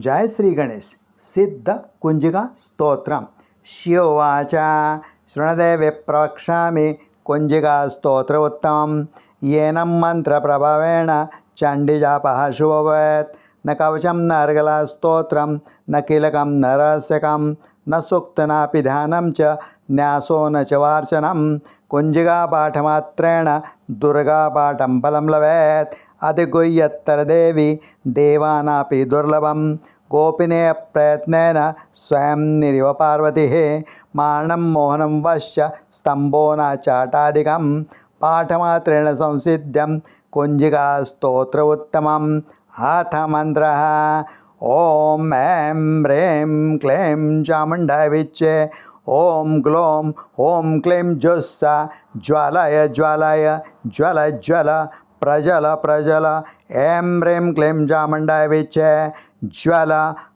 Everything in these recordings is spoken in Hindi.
जय श्री गणेश सिद्ध कुंजिका स्तोत्रम शिववाच शृणुदेवे प्रवक्ष्यामि कुंजिका स्तोत्र उत्तमं येन मंत्रप्रभावेण चण्डीजापः शुभो भवेत्। न कवचं न अर्गलास्तोत्रं न कीलकं न रहस्यकं न सूक्त नापि ध्यानं च न्यासो न च वार्चनं। कुंजिकापाठमात्रेण दुर्गापाठं फलं लभेत्। अधिगुह्यत्तरदेवी देवानापि दुर्लभं। गोपिनेय प्रयत्नेन स्वयं निरिव पार्वतीः। मारणं मोहनं वश्च स्तम्भो न चाटादिकं। पाठमात्रेण संसिद्ध्यं कुंजिकास्तोत्र उत्तमम्। अथ मन्त्रः ॐ ऐं ह्रीं क्लीं चामुण्डाय विच्चे। ॐ ग्लौं ॐ क्लीं जुस्सा ज्वालाय ज्वालाय ज्वल ज्वल प्रजल प्रजल। ऐं ह्रीं क्लीं चामुण्डाय विच्चे ज्वल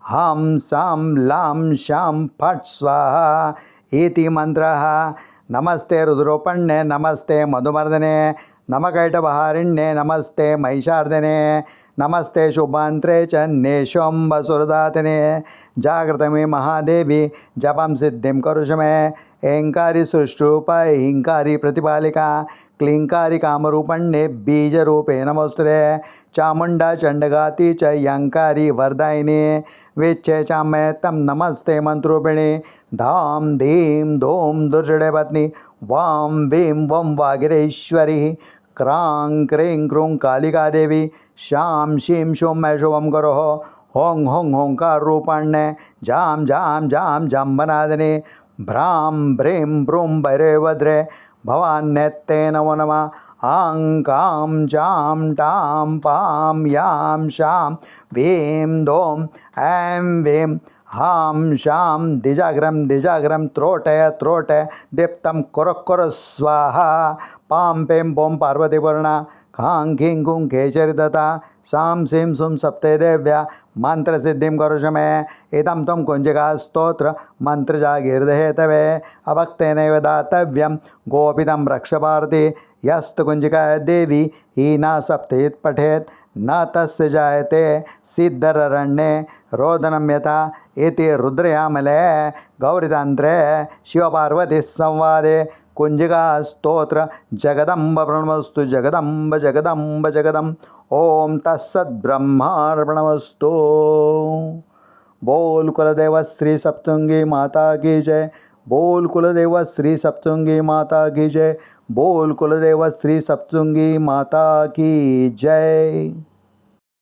हं सं लां शं फट् स्वाहा इति मन्त्रः। नमस्ते रुद्रोपण्ये नमस्ते मधुमर्दने नमकैटबहारिण्ये नमस्ते महिषार्दने नमस्ते शुभमन्त्रे च नेशोऽम्बसुरदातने। जागृत मे महादेवी जपं सिद्धिं करुष मे। ऐङ्कारी सृष्टिरूपा हिंकारी प्रतिपालिका क्लींकारी कामरूपण्ये बीजरूपे नमोस्तुते। चामुण्डा चण्डगाति च यङ्कारी वरदायिनी विच्चे चाम्यतं नमस्ते मन्त्रूपिणी। धां धीं धूं दुर्जटे पत्नी वां वीं वं वागिरेश्वरी। क्रां क्रीं क्रूं कालिका देवी शां शीं शूं मे शुभं करोः। हों हों होंकाररूपाण्ये जां जां जां जाम्बनादिनी। भ्रां भ्रीं भ्रूं भैरवभद्रे भवान्यत्ते नमो नमः। आं कां चां टां पां यां शां वीं दों ऐं वीं हां शां दिजाग्रं दिजाग्रं त्रोटय त्रोटय दीप्तं कुरु स्वाहा। पां पें पों पार्वतीपूर्णा खां खीं खूं केचरिदत्ता सां सीं सुं सप्ते देव्या मंत्रसिद्धिं करुष मे। इदं त्वं कुंजिकास्तोत्र मन्त्रजागीर्दहेतवे अभक्तेनैव दातव्यं गोपितं रक्ष भारती। यस्तु कुंजिकाय देवी हीना सप्तेत् पठेत् न तस्य जायते सिद्धररण्ये रोदनं यथा इति रुद्रयामले गौरीतन्त्रे शिवपार्वती संवादे कुंजिकास्तोत्र जगदम्ब प्रणमस्तु जगदम्ब जगदम्ब जगदम्ब। ओम तत्सद्ब्रह्मार्पणमस्तु। बोल कुलदेव श्री सप्तुंगी माता की जय। बोल कुलदेव श्री सप्तुंगी माता की जय। बोल कुलदेव श्री सप्तुंगी माता की जय।